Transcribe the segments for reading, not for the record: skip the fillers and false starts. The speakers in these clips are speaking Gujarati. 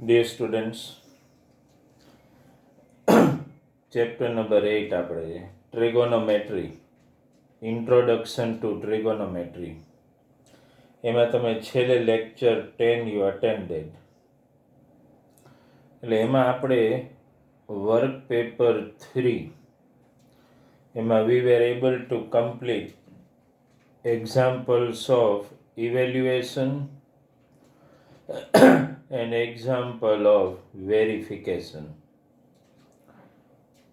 Dear students, chapter number 8 આપણે ટ્રિગોનોમેટ્રી ઇન્ટ્રોડક્શન ટુ ટ્રિગોનોમેટ્રી એમાં તમે છેલ્લે લેક્ચર 10 યુ અટેન્ડેડ એટલે એમાં આપણે વર્ક પેપર 3 એમાં we were able to complete examples of evaluation and example of verification.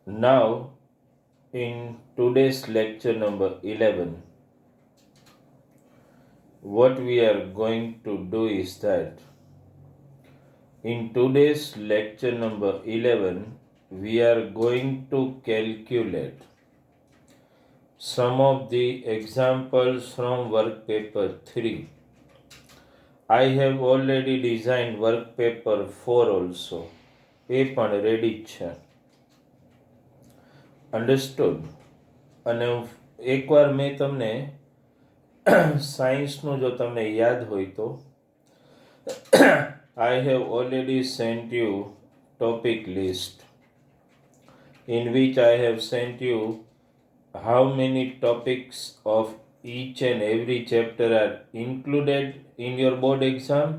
Now, in today's lecture number 11, what we are going to do is that in today's lecture number 11, we are going to calculate some of the examples from work paper 3. I have already designed work paper 4 also. એ પણ રેડી જ છે. અન્ડરસ્ટુડ. અને એકવાર મેં તમને સાયન્સનું જો તમને યાદ હોય તો I have already sent you topic list in which I have sent you how many topics of each and every chapter are included in your board exam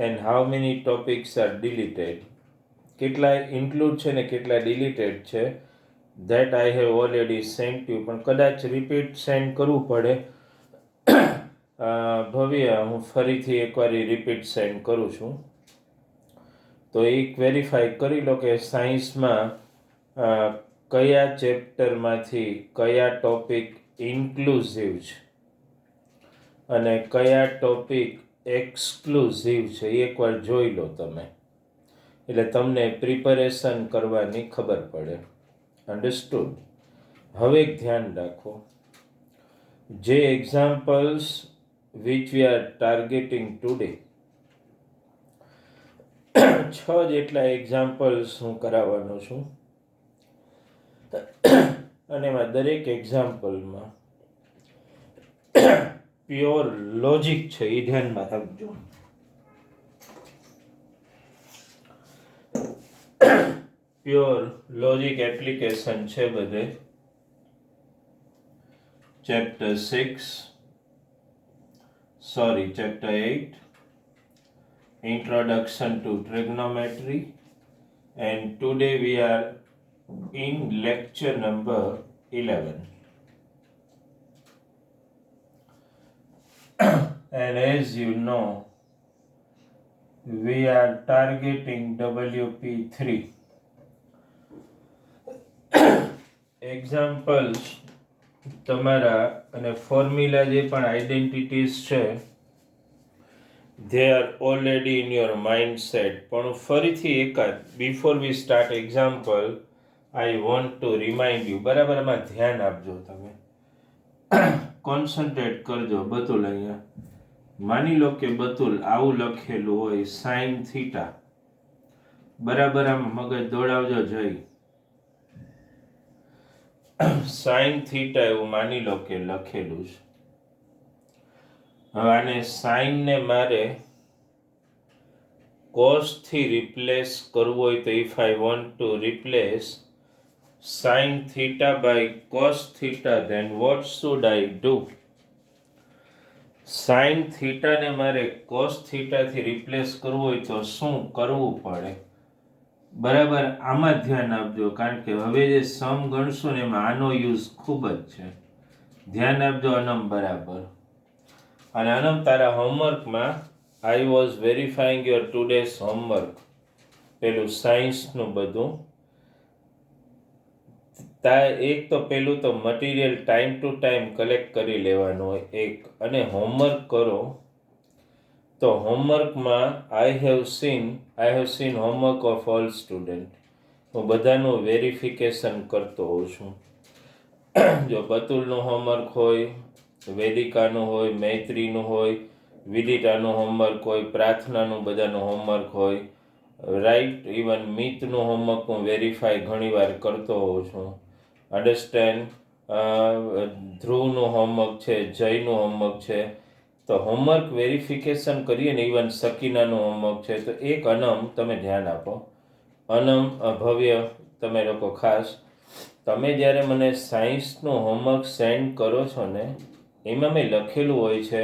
and how many topics are deleted. કેટલા ઇન્ક્લુડ છે ને કેટલા ડિલીટેડ છે that I have already sent you. પણ કદાચ રિપીટ સેન્ડ કરવું પડે. ભવ્ય હું ફરીથી એકવાર રિપીટ સેન્ડ કરું છું તો એક વેરીફાઈ કરી લો કે સાયન્સમાં કયા ચેપ્ટરમાંથી કયા ટોપિક ઇન્ક્લુઝિવ છે અને કયા ટોપિક એક્સક્લુઝિવ છે એ એકવાર જોઈ લો તમે, એટલે તમને પ્રિપેરેશન કરવાની ખબર પડે. અન્ડરસ્ટુડ. હવે એક ધ્યાન રાખો, જે examples which we are targeting today, 6 જેટલા એક્ઝામ્પલ્સ હું કરાવવાનો છું અને એમાં દરેક એક્ઝામ્પલમાં પ્યોર લોજિક છે એ ધ્યાનમાં રાખજો. પ્યોર લોજિક એપ્લિકેશન છે બધે. Chapter 8, Introduction to Trigonometry, and today we are in lecture number 11. And as you know, we are targeting WP3. Examples તમારા અને ફોર્મ્યુલા જે પણ આઈડેન્ટિટીઝ છે they are already in your mindset. પણ ફરીથી એકાદ before we start example I want to remind you. બરાબર એમાં ધ્યાન આપજો, તમે કોન્સન્ટ્રેટ કરજો. બતુલ અહીંયા માની લો કે બતુલ આવું લખેલું હોય સાઇન થીટા, બરાબર આમ મગજ દોડાવજો જઈ. સાઇન થીટા એવું માની લો કે લખેલું છે. હવે આને સાઇનને મારે કોસ થી રિપ્લેસ કરવું હોય તો if I want to replace sine theta by cos theta then what should I do? Sine થીટાને મારે કોસ થીટાથી રિપ્લેસ કરવું હોય તો શું કરવું પડે? બરાબર આમાં ધ્યાન આપજો, કારણ કે હવે જે સમ ગણશું ને એમાં આનો યુઝ ખૂબ જ છે. ધ્યાન આપજો અનમ. બરાબર. અને અનમ તારા હોમવર્કમાં I was verifying your today's homework, પેલું સાયન્સનું બધું. એક તો પેલું તો material time to time collect કરી લેવાનું હોય એક, અને હોમવર્ક કરો તો હોમવર્કમાં I have seen homework of all student. હું બધાનું વેરિફિકેશન કરતો હોઉં છું. જો બતુલનું હોમવર્ક હોય, વેદિકાનું હોય, મૈત્રીનું હોય, વિદિતાનું હોમવર્ક હોય, પ્રાર્થનાનું બધાનું હોમવર્ક હોય, રાઈટ. ઇવન મિતનું હોમવર્ક હું વેરીફાઈ ઘણીવાર કરતો હોઉં છું. અન્ડરસ્ટેન્ડ. ધ્રુવનું હોમવર્ક છે, જયનું હોમવર્ક છે, તો હોમવર્ક વેરિફિકેશન કરીએ ને, ઇવન સકીનાનું હોમવર્ક છે, તો એક અનમ તમે ધ્યાન આપો. અનમ, ભવ્ય, તમે લોકો ખાસ, તમે જ્યારે મને સાયન્સનું હોમવર્ક સેન્ડ કરો છો ને, એમાં મેં લખેલું હોય છે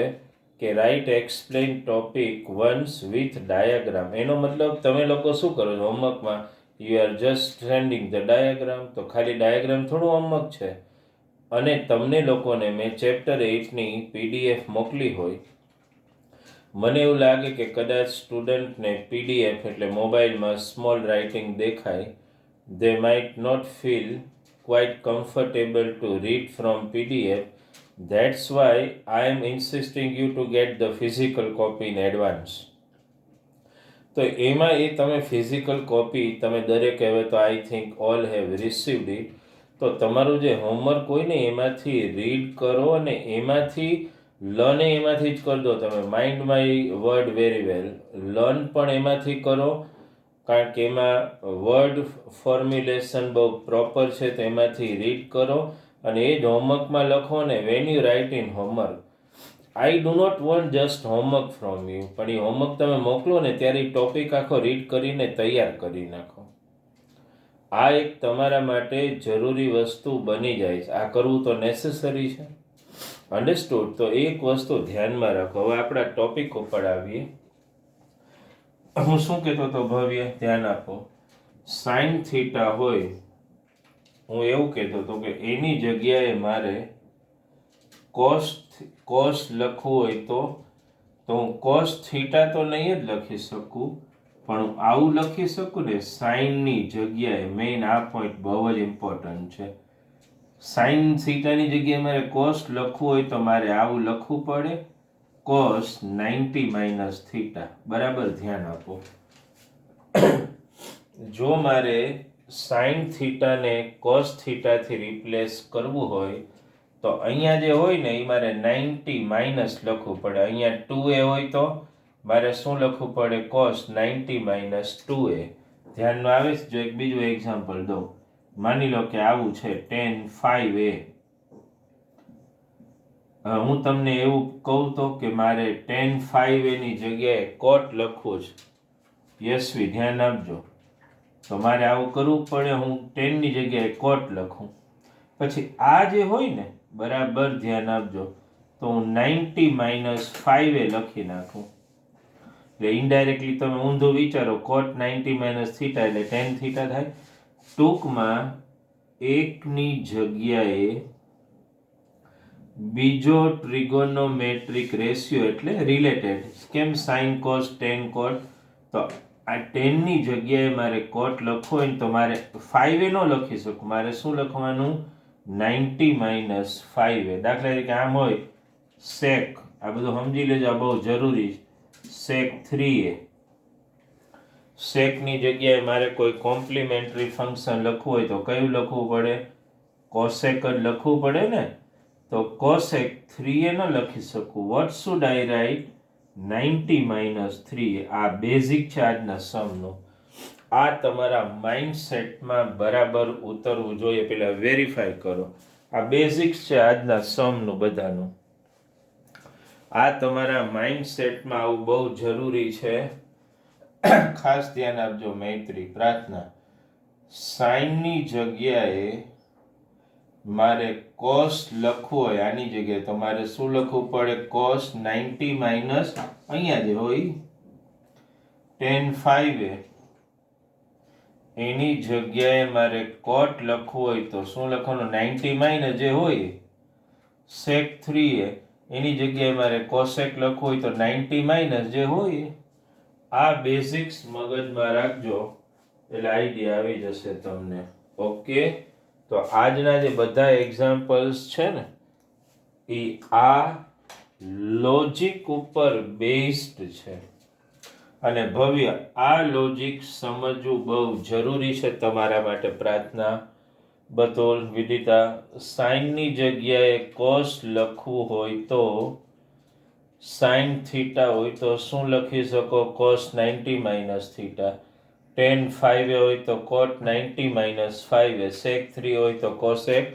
કે write explain topic once with diagram. એનો મતલબ તમે લોકો શું કરો છો હોમવર્કમાં? You are just sending the diagram. તો ખાલી ડાયાગ્રામ થોડું હોમવર્ક છે. અને તમને લોકોને મેં ચેપ્ટર 8ની PDF મોકલી હોય, મને એવું લાગે કે કદાચ સ્ટુડન્ટને PDF એટલે મોબાઈલમાં સ્મોલ રાઇટિંગ દેખાય, they might not feel quite comfortable to read from PDF. That's why I am insisting you to get the physical copy in advance. તો એમાં એ તમે ફિઝિકલ કોપી તમે દરેક હવે તો I think all have received it. તો તમારું જે હોમવર્ક હોય ને એમાંથી રીડ કરો અને એમાંથી લર્ન એમાંથી જ કરી દો તમે. Mind my word very well. Learn પણ એમાંથી કરો, કારણ કે એમાં વર્ડ ફોર્મ્યુલેશન બહુ પ્રોપર છે, તો એમાંથી રીડ કરો અને એ જ હોમવર્કમાં લખો ને. When you write in homework, I do not want just homework from you, પણ એ હોમવર્ક તમે મોકલો ને ત્યારે એ ટોપિક આખો રીડ કરીને તૈયાર કરી નાખો. આ એક તમારા માટે જરૂરી વસ્તુ બની જાય છે. આ કરવું તો નેસેસરી છે. અન્ડરસ્ટુડ? તો એક વસ્તુ ધ્યાનમાં રાખો. હવે આપણા ટોપિક ઉપર આવીએ. હું શું કહેતો હતો ભવ્ય, ધ્યાન આપો. સાઇન થીટા હોય, હું એવું કહેતો હતો કે એની જગ્યાએ મારે કોસ લખવું હોય તો હું કોસ થીટા તો નહીં જ લખી શકું, પણ હું આવું લખી શકું ને સાઇનની જગ્યાએ. મેઇન આ પોઈન્ટ બહુ જ ઇમ્પોર્ટન્ટ છે. સાઇન થીટાની જગ્યાએ મારે કોસ લખવું હોય તો મારે આવું લખવું પડે, કોસ 90 માઇનસ થીટા. બરાબર, ધ્યાન આપો. જો મારે સાઇન થીટાને કોસ થીટાથી રિપ્લેસ કરવું હોય તો અહીંયા જે હોય ને એ મારે 90 માઇનસ લખવું પડે. અહીંયા 2a હોય તો મારે શું લખવું પડે? Cos 90 minus 2a. ધ્યાનમાં આવે છે? જો એક બીજું એક્ઝામ્પલ દઉં. માની લો કે આવું છે tan 5a. હું તમને એવું કહું તો કે મારે tan 5a ની જગ્યાએ કોટ લખવું છે. યશવી, ધ્યાન આપજો. તો મારે આવું કરવું પડે. હું 10 ની જગ્યાએ કોટ લખું. પછી આ જે હોય ને, બરાબર ધ્યાન આપજો, તો હું 90 માઇનસ 5a લખી નાખું. એટલે ઇનડાયરેક્ટલી તમે ઊંધું વિચારો, કોટ 90 માઇનસ થીટા એટલે tan થીટા થાય. ટૂંકમાં એકની જગ્યાએ બીજો ટ્રિગોનોમેટ્રિક રેશિયો એટલે રિલેટેડ. કેમ? સાઇન કોસ ટેન કોટ. તો આ 10 ની જગ્યાએ મારે કોટ લખવો હોય તો મારે 5a નો લખી શકું. મારે શું લખવાનું? 90 માઇનસ 5a. દાખલા તરીકે આમ હોય સેક, આ બધું સમજી લેજો, આ બહુ જરૂરી છે. સેક 3a. સેકની જગ્યાએ મારે કોઈ કોમ્પ્લિમેન્ટરી ફંક્શન લખવું હોય તો કયું લખવું પડે? કોસેક જ લખવું પડે ને. તો કોસેક 3a ન લખી શકું. Vote should I write? 90 minus 3a. આ બેઝિક છે આજના સમનું. આ તમારા માઇન્ડસેટમાં બરાબર ઉતરવું જોઈએ. પેલા વેરીફાઈ કરો. આ બેઝિક્સ છે આજના સમનું બધાનું. આ તમારા માઇન્ડસેટમાં આવું બહુ જરૂરી છે. ખાસ ધ્યાન આપજો. મૈત્રી, પ્રાર્થના. સાઇનની જગ્યાએ મારે કોસ લખવું હોય આની જગ્યાએ તો મારે શું લખવું પડે? કોસ 90 માઇનસ અહીંયા જે હોય tan 5a. એની જગ્યાએ મારે કોટ લખવું હોય તો શું લખવાનું? 90 માઇનસ જે હોય sec 3a. એની જગ્યાએ મારે કોસેક લખવું હોય તો 90 માઇનસ જે હોય. આ બેઝિક્સ મગજમાં રાખજો એટલે આઈડિયા આવી જશે તમને. ઓકે, તો આજના જે બધા એક્ઝામ્પલ્સ છે ને એ આ લોજિક ઉપર બેઝડ છે. અને ભવ્ય, આ લોજિક સમજવું બહુ જરૂરી છે તમારા માટે. પ્રાર્થના, બતોલ, વિદિતા, સાઇનની જગ્યાએ કોસ લખવું હોય તો સાઇન થીટા હોય તો શું લખી શકો? Cos 90 minus theta. tan 5a હોય તો કોટ 90 માઇનસ 5a. sec 3 હોય તો કોસેક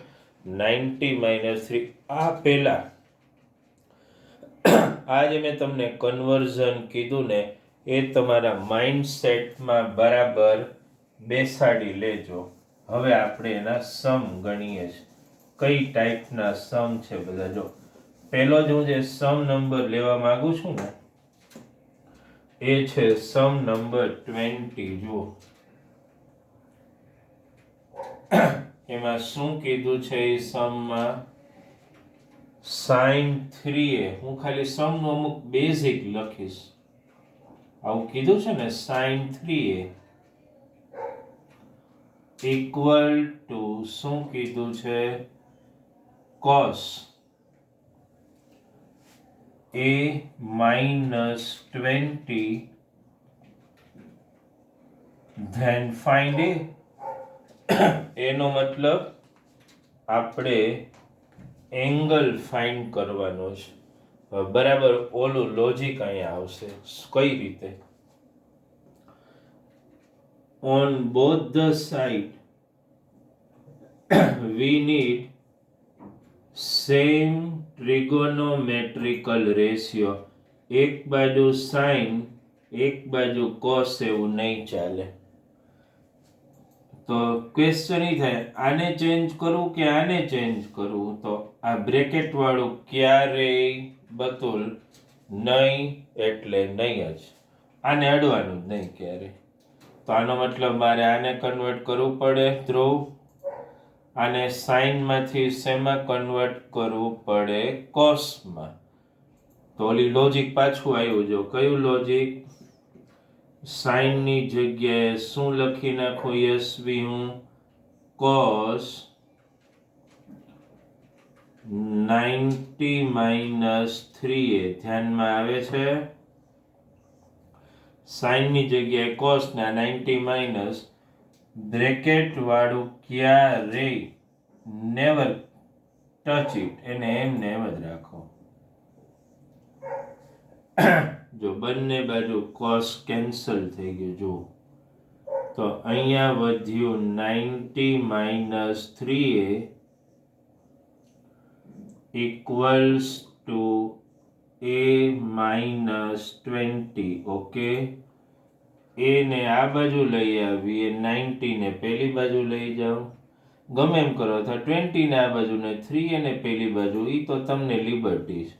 90 માઇનસ 3. આ પહેલા આજે મેં તમને કન્વર્ઝન કીધું ને એ તમારા માઇન્ડસેટમાં બરાબર બેસાડી લેજો. હવે આપણે એના સમ ગણીએ છીએ. કઈ ટાઈપના સમ છે બધા જો. પહેલો જ હું જે સમ નંબર લેવા માંગુ છું ને એ છે સમ નંબર 20. જુઓ એમાં શું કીધું છે એ સમમાં sin 3a. હું ખાલી સમનું અમુક બેઝિક લખીશ. આવું કીધું છે ને sin 3a ઇક્વલ ટુ શું કીધું છે cos a minus 20 then find a. એનો મતલબ આપણે એંગલ ફાઇન્ડ કરવાનો છે. બરાબર ઓલું લોજિક અહીંયા આવશે. કઈ રીતે? on both the side we need same trigonometrical ratio. એક બાજુ sin એક બાજુ cos એવું નહીં ચાલે. તો ક્વેશ્ચન એ થાય આને ચેન્જ કરવું કે આને ચેન્જ કરવું. તો આ બ્રેકેટ વાળું ક્યારેય બતુલ નહીં એટલે નહીં જ. આને અડવાનું જ નહીં ક્યારે. તો આનો મતલબ મારે આને કન્વર્ટ કરવું પડે ધ્રુવ. આને સાઇનમાંથી શેમાં કન્વર્ટ કરવું પડે કોસમાં. તો ઓલી લોજિક પાછું આવ્યું. જો કયું લોજિક? સાઇનની જગ્યાએ શું લખી નાખું યશવી હું? cos 90 minus 3a. ધ્યાનમાં આવે છે? સાઇનની જગ્યાએ cos ના 90 માઇનસ બ્રેકેટ વાળું ક્યારેય નેવર ટચ ઇટ. એને એમને એમ જ રાખો. જો બંને બાજુ cos કેન્સલ થઈ ગયું. જો તો અહીંયા વધ્યું 90 minus 3a equals to a minus 20. Okay, એ ને આ બાજુ લઈ આવીએ, 90 ને પેલી બાજુ લઈ જાઓ, ગમે એમ કરો. અથવા 20 ને આ બાજુ ને 3 ને પેલી બાજુ, એ તો તમને લિબર્ટી છે.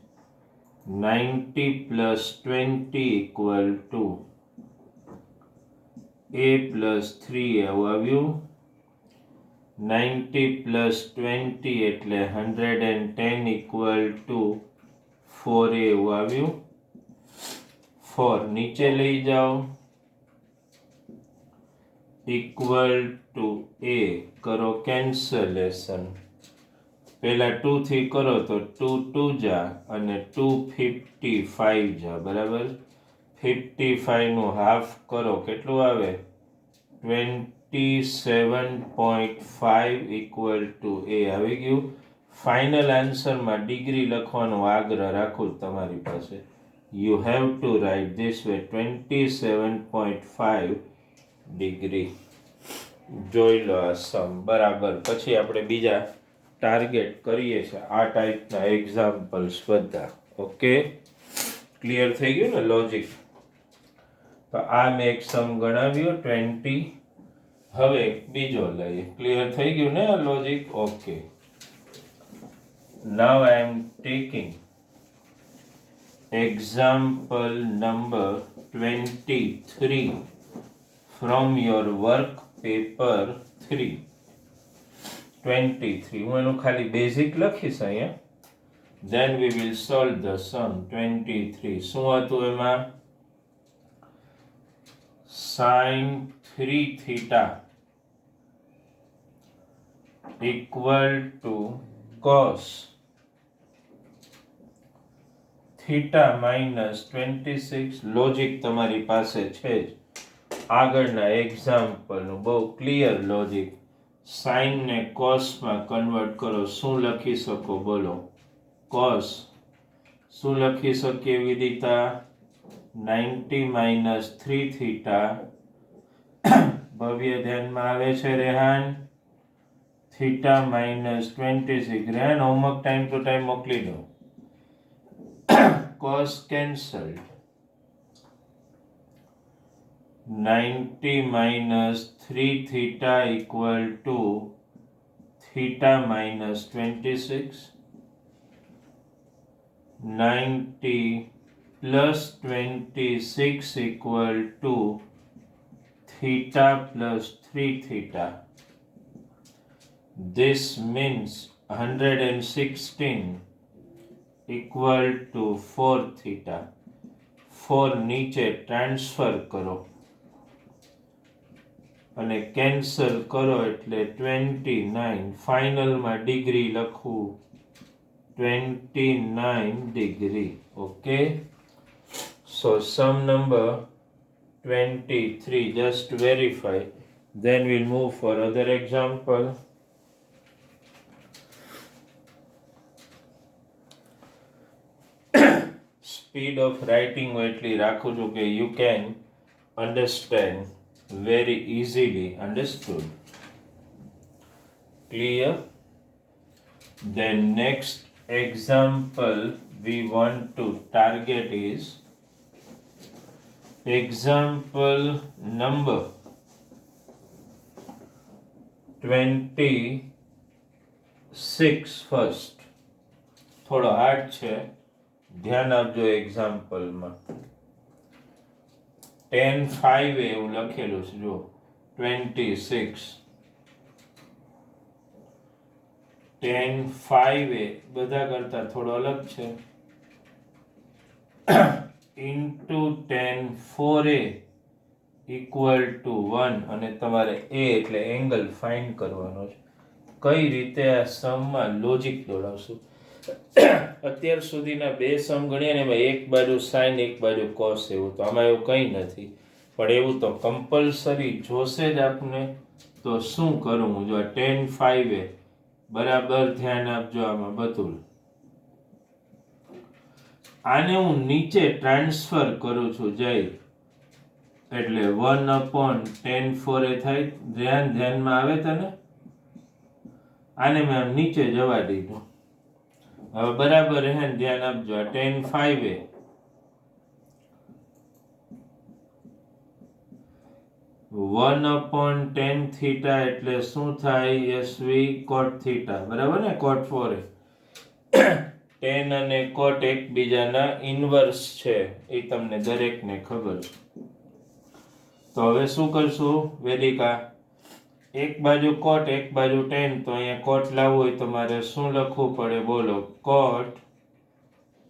90 plus 20 equal to a plus 3 આવું આવ્યું. 90 plus 20 એટલે 110 equal to 4a એવું આવ્યું. 4 નીચે લઈ જાઓ equal to a. કરો કેન્સલેશન. પહેલા 2 થી કરો તો 2 2 જા અને 255 જા. બરાબર 55 નું હાફ કરો કેટલું આવે? 27.5 equal to a આવી ગયું. ફાઇનલ આન્સરમાં ડિગ્રી લખવાનો આગ્રહ રાખું તમારી પાસે. You have to write this way 27.5 degree. જોઈ લો આ સમ. બરાબર. પછી આપણે બીજા ટાર્ગેટ કરીએ છીએ આ ટાઈપના એક્ઝામ્પલ્સ બધા. ઓકે, ક્લિયર થઈ ગયું ને લોજિક? તો આ મેં એક સમ ગણાવ્યો 20. હવે બીજો લઈએ. ક્લિયર થઈ ગયું ને આ logic? Okay, now I am taking example number 23 from your work paper 3. 23 હું એનું ખાલી બેઝિક લખીશ અહીંયા. then we will solve the sum. 23 શું હતું એમાં? sin 3 theta equal to cos theta minus 26. Logic તમારી પાસે છે જ. આગળના એક્ઝામ્પલનું બહુ ક્લિયર લોજિક. સાઇન ને કોસમાં કન્વર્ટ કરો. શું લખી શકો બોલો? કોસ. શું લખી શકીએ વિદિતા? 90 minus 3 theta. ભવ્ય ધ્યાનમાં આવે છે Rehan? theta minus 26. Rehan homework time to time મોકલી દો. cos cancelled. 90 minus 3 theta equal to theta minus 26. 90 plus 26 equal to theta plus 3 theta. This means 116 equal to 4 theta. 4 નીચે ટ્રાન્સફર કરો અને કેન્સલ કરો એટલે 29. ફાઇનલમાં ડિગ્રી લખવું 29 degree. Okay, so sum number 23. Just verify, then we'll move for other example. Speed of writing એટલી રાખું છું કે you can understand very easily understood. Clear? Then next example we want to target is example number 26 first. થોડો હાર્ડ છે, ધ્યાન આપજો એક્ઝામ્પલમાં. 10-5 એવું લખેલું છે જો 26. 10-5 બધા કરતા થોડો અલગ છે. ઇન્ટુ 10-4 ઇક્વલ ટુ 1 અને તમારે એ એટલે એંગલ ફાઇન્ડ કરવાનો છે. કઈ રીતે આ સમમાં લોજિક દોડાવશું? અત્યાર સુધીના બે સમ ગણ્યા ને એમાં એક બાજુ સાઇન એક બાજુ કોસ, એવું તો આમાં એવું કંઈ નથી. પણ એવું તો કમ્પલસરી જોશે જ આપને. તો શું કરવું? જો 10-5 બરાબર ધ્યાન આપજો આમાં બધું. આને હું નીચે ટ્રાન્સફર કરું છું જઈ, એટલે 1/10-4 થાય. ધ્યાનમાં આવે તને? આને મેં નીચે જવા દીધું. હવે બરાબર હે, ધ્યાન આપજો. 10-5 1/10 થીટા એટલે શું થાય? SV cot થીટા, બરાબર ને? cot 4 tan અને cot એકબીજાના ઇન્વર્સ છે, એ તમને દરેકને ખબર છે. તો હવે શું કરશું વેદિકા? એક બાજુ cot એક બાજુ tan, તો અહીંયા cot લાવવું હોય તો મારે શું લખવું પડે? બોલો. cot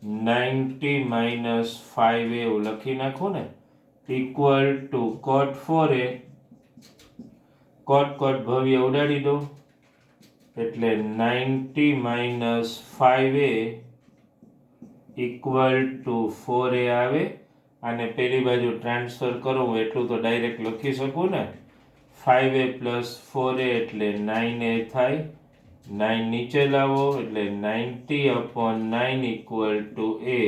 90 minus 5 એવું લખી નાખું ને, ઇક્વલ ટુ cot 4 cot ભવ્ય ઉડાડી દો એટલે 90 minus 5 ઇક્વલ ટુ 4 આવે. અને પેલી બાજુ ટ્રાન્સફર કરું એટલું તો ડાયરેક્ટ લખી શકું ને. 5 plus 4 એટલે 9 થાય. 9 નીચે લાવો એટલે 90/9 ઇક્વલ ટુ a.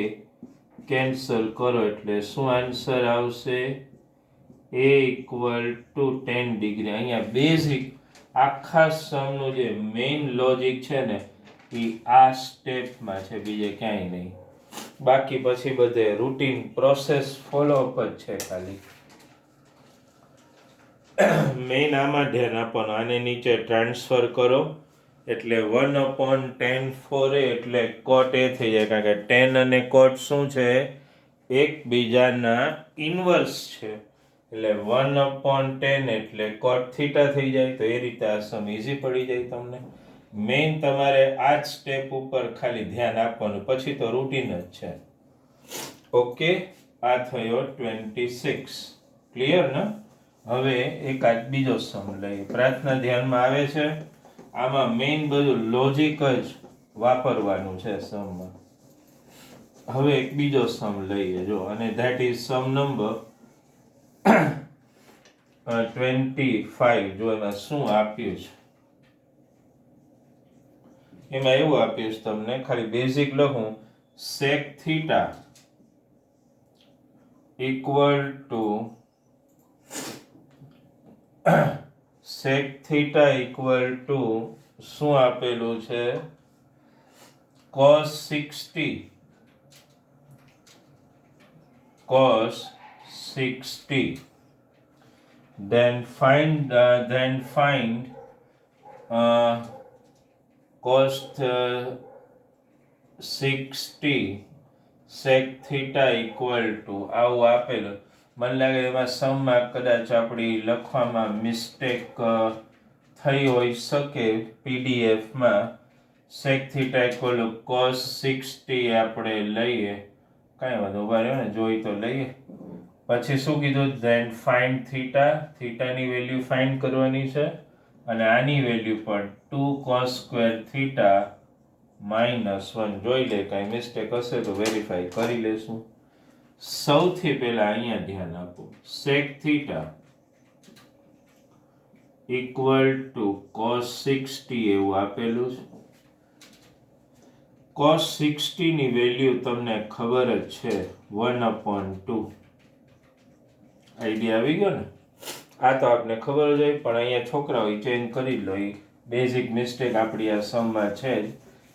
કેન્સલ કરો એટલે શું આન્સર આવશે? a equal two 10 degree. અહીંયા બેઝિક આખા સમનું જે મેઇન લોજિક છે ને એ આ સ્ટેપમાં છે, બીજે ક્યાંય નહીં. બાકી પછી બધે રૂટીન પ્રોસેસ ફોલોઅપ જ છે ખાલી. મેઇન આમાં ધ્યાન આપવાનું. આને નીચે ટ્રાન્સફર કરો એટલે 1/10-4 એટલે cot a થઈ જાય, કારણ કે tan અને cot શું છે? એકબીજાના ઇન્વર્સ છે. એટલે 1/10 એટલે cot થીટા થઈ જાય. તો એ રીતે આ સમ ઈઝી પડી જાય તમને. મેઇન તમારે આ જ સ્ટેપ ઉપર ખાલી ધ્યાન આપવાનું, પછી તો રૂટીન જ છે. ઓકે, આ થયો 26. ક્લિયર ને? હવે એકાદ બીજો સમ લઈએ. પ્રાર્થના ધ્યાનમાં આવે છે? આમાં મેઇન બધું લોજિક જ વાપરવાનું છે સમમાં. હવે એક બીજો સમ લઈએ જો, અને ધેટ ઇઝ સમ નંબર 25. જો એમાં શું આપ્યું છે? એમાં એવું આપ્યું છે તમને, ખાલી બેઝિક લખું. sec theta equal to sec theta equal to શું આપેલું છે? cos 60 cos 6t. Then find cos 6t sec theta equal to આવું આપેલું. મને લાગે એમાં સમમાં કદાચ આપણી લખવામાં મિસ્ટેક થઈ હોઈ શકે. પીડીએફમાં sec theta equal to cos 6t આપણે લઈએ, કાંઈ વાંધો ઉભા રહ્યો ને, જોઈ તો લઈએ. પછી શું કીધું? ધેન ફાઇન્ડ થીટા, થીટાની વેલ્યુ ફાઇન્ડ કરવાની છે અને આની વેલ્યુ પણ 2 cos સ્ક્વેર થીટા -1. જોઈ લે, કાંઈ મિસ્ટેક હશે તો વેરીફાઈ કરી લેશું. સૌથી પહેલા અહીંયા ધ્યાન આપો, sec theta equal to cos 6t એવું આપેલું છે. cos 6t ની વેલ્યુ તમને ખબર જ છે 1/2. આઈડિયા આવી ગયો ને? આ તો આપને ખબર જ હોય, પણ અહીંયા છોકરાઓ ચેન્જ કરી લો. એ બેઝિક મિસ્ટેક આપણી આ સમમાં છે જ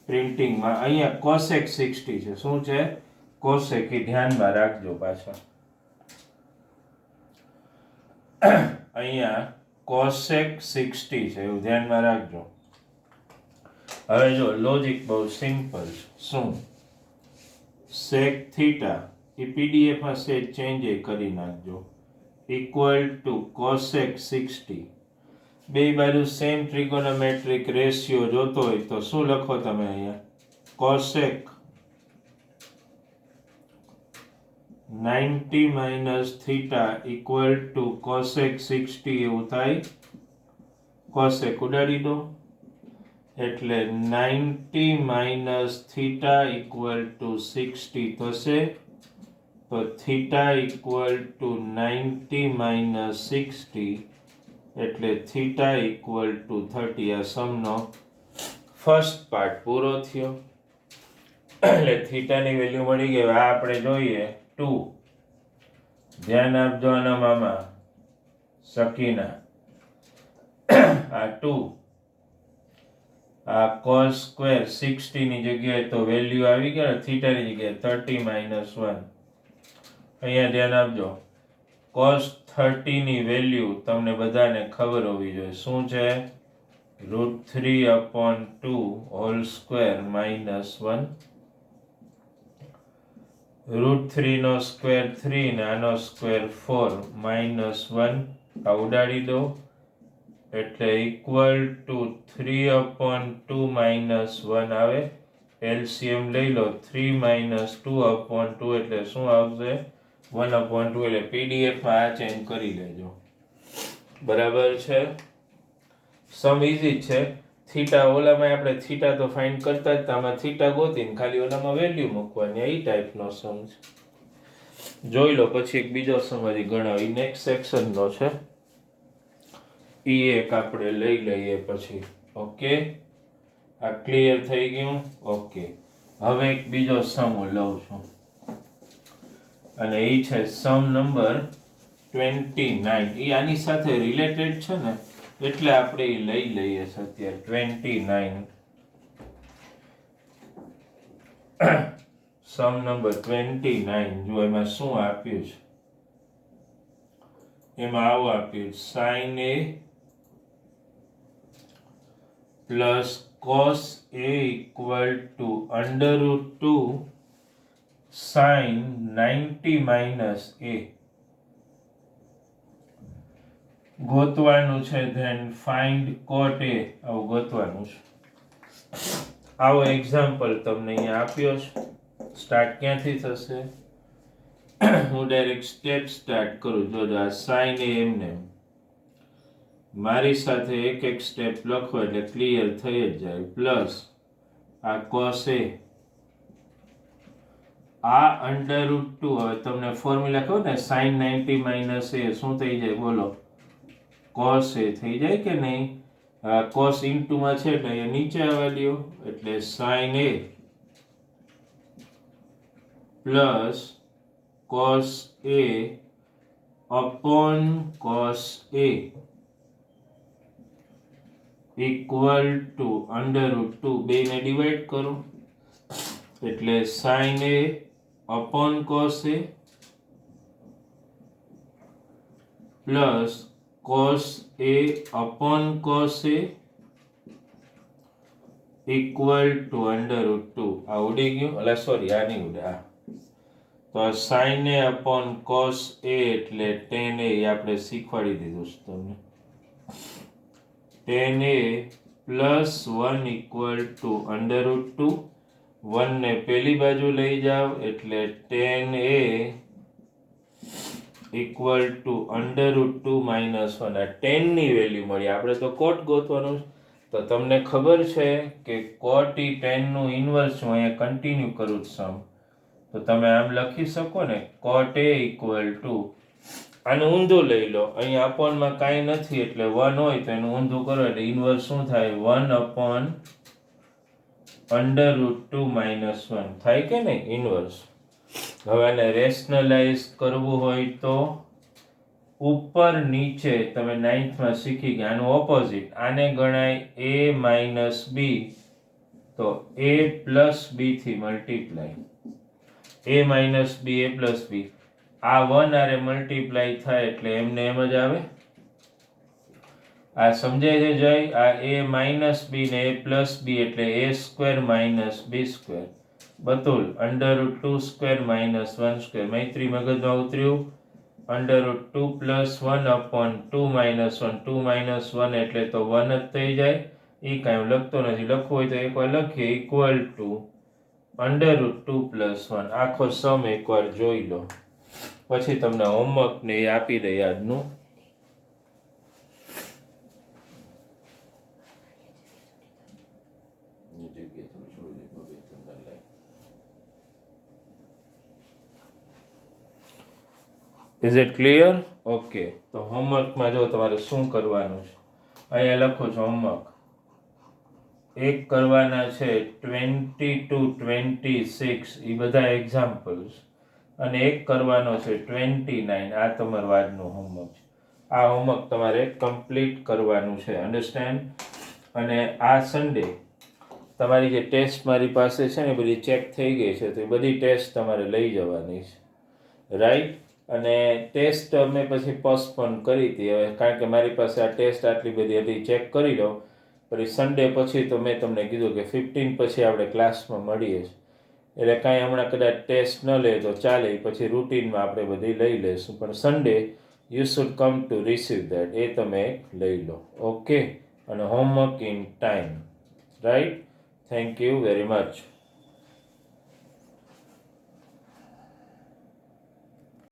પ્રિન્ટિંગમાં. અહીંયા cosec 60 છે. શું છે? cosec. એ ધ્યાનમાં રાખજો પાછા. અહીંયા cosec 60 છે એવું ધ્યાનમાં રાખજો. હવે જો લોજિક બહુ સિમ્પલ છે. શું? sec થીટા એ પીડીએફમાં સેજ ચેન્જ કરી નાખજો. Equal to cosec 60. બે બાજુ સેમ ટ્રિગોનોમેટ્રિક રેશિયો જોતો હોય તો શું લખો તમે અહીંયા? cosec 90 minus theta equal to cosec 60 એવું થાય. cosec ઉડાડી દો એટલે 90 માઇનસ થીટા ઇક્વલ ટુ 60 થશે. તો થીટા ઇક્વલ ટુ 90 માઇનસ 60 એટલે થીટા ઇક્વલ ટુ 30. આ સમનો ફર્સ્ટ પાર્ટ પૂરો થયો. એટલે થીટાની વેલ્યુ મળી ગઈ. આ આપણે જોઈએ 2. ધ્યાન આપજો આના મામા સકીના. આ 2 આ cos સ્ક્વેર 60 ની જગ્યાએ તો વેલ્યુ આવી ગયા, થીટાની જગ્યાએ 30 માઇનસ 1. અહીંયા ધ્યાન આપજો, cos 30 ની વેલ્યુ તમને બધાને ખબર હોવી જોઈએ. શું છે? √3/2 હોલ સ્ક્વેર -1. √3 નો સ્ક્વેર 3 ને આનો સ્ક્વેર 4 -1. આ ઉડાડી દો એટલે ઇક્વલ ટુ 3/2 -1 આવે. એલસીએમ લઈ લો. 3 - 2/2 એટલે શું આવશે? 1/2. એટલે પીડીએફમાં આ ચેન્જ કરી લેજો. બરાબર છે? સમ ઇઝી છે. થીટા ઓલામાં આપણે થીટા તો ફાઇન્ડ કરતા જ, આમાં થીટા ગોતીને ખાલી ઓલામાં વેલ્યુ મૂકવાની. એ ટાઈપનો સમ છે. જોઈ લો. પછી એક બીજો સમ હજી ગણાવી, નેક્સ્ટ સેક્શનનો છે. એક આપણે લઈ લઈએ પછી. ઓકે, આ ક્લિયર થઈ ગયું? ઓકે. હવે એક બીજો સમ હું લઉં છું અને એ છે સમ નંબર 29. એ આની સાથે રિલેટેડ છે ને એટલે આપણે એ લઈ લઈએ છે અત્યારે. 29 સમ નંબર 29. જો એમાં શું આપ્યું છે? એમાં આવું આપ્યું, sin a plus cos a equal to √2 sin 90 minus a ગોતવાનું છે. Then find cot a. આવું ગોતવાનું છે. આવો એક્ઝામ્પલ તમને અહીંયા આપ્યો છે. સ્ટાર્ટ ક્યાંથી થશે? હું ડાયરેક્ટ સ્ટેપ સ્ટાર્ટ કરું. જોજો, આ sin a એમને મારી સાથે એક એક સ્ટેપ લખો એટલે ક્લિયર થઈ જ જાય. પ્લસ આ cos a, આ √2. હવે તમને ફોર્મ્યુલા કહું ને, sin 90 માઇનસ a શું થઈ જાય? બોલો, cos a થઈ જાય કે નહીં? cos ઇન્ટુમાં છે એટલે અહીંયા નીચે આવવા દો એટલે sin a plus cos a upon cos a equal to √2. બેને ડિવાઈડ કરો એટલે sin a upon cos a plus cos a upon cos a equal to √2. આ ઉડી ગયું, એટલે સોરી આ નહીં ઉડે. તો sin a upon cos a એટલે tan a આપણે શીખવાડી દીધું છે તમને. tan a plus 1 equal to √2. 1 ને પેલી બાજુ લઈ જાઓ એટલે tan a equal to √2 minus 1. આ tan ની વેલ્યુ મળી. આપણે તો કોટ ગોતવાનું છે. તો તમને ખબર છે કે કોટ ઈ tan નું ઇન્વર્સ હું અહીંયા કન્ટિન્યુ કરું છું. તો તમે આમ લખી શકો ને, કોટ a ઇક્વલ ટુ, આનું ઊંધું લઈ લો. અહીંયા અપોનમાં કાંઈ નથી એટલે 1 હોય તો એનું ઊંધું કરો એટલે ઇન્વર્સ શું થાય? 1 upon √2 માઇનસ 1 થાય કે નહીં? ઇન્વર્સ. હવે આને રેશનલાઇઝ કરવું હોય તો ઉપર નીચે તમે 9th માં શીખી ગયા. આનું ઓપોઝિટ આને ગણાય a માઇનસ b, તો a પ્લસ b થી multiply. a minus b a plus b, આ 1 આરે મલ્ટીપ્લાય થાય એટલે એમને એમ જ આવે. આ સમજાય છે જય? આ a માઇનસ b ને a પ્લસ b એટલે a square minus b square Batul √2² minus 1². Maitri મગજમાં ઉતર્યું? √2 પ્લસ 1 upon 2 માઇનસ 1. 2 માઇનસ 1 એટલે તો 1 જ થઈ જાય. એ કાંઈ લખતો નથી, લખવું હોય તો એકવાર લખીએ. Equal to √2 plus 1. આખો સમ એકવાર જોઈ લો, પછી તમને હોમવર્ક ને એ આપી દે આજનું. Is it clear? ઓકે. તો હોમવર્કમાં જો તમારે શું કરવાનું છે, અહીંયા લખો છો હોમવર્ક. એક કરવાના છે 20 to 26, એ બધા એક્ઝામ્પલ્સ, અને એક કરવાનો છે 29. આ તમારું આજનું હોમવર્ક છે. આ હોમવર્ક તમારે કમ્પ્લીટ કરવાનું છે. અન્ડરસ્ટેન્ડ? અને આ સન્ડે તમારી જે ટેસ્ટ મારી પાસે છે ને બધી ચેક થઈ ગઈ છે, તો એ બધી ટેસ્ટ તમારે લઈ જવાની છે. રાઈટ? અને ટેસ્ટ અમે પછી પોસ્ટપોન કરી હતી હવે, કારણ કે મારી પાસે આ ટેસ્ટ આટલી બધી હતી, ચેક કરી લો. પછી સન્ડે પછી તો મેં તમને કીધું કે 15 પછી આપણે ક્લાસમાં મળીએ છીએ. એટલે કાંઈ હમણાં કદાચ ટેસ્ટ ન લે તો ચાલે, પછી રૂટીનમાં આપણે બધી લઈ લઈશું. પણ Sunday you should come to receive that, એ તમે લઈ લો. ઓકે? અને homework in time. Right? Thank you very much.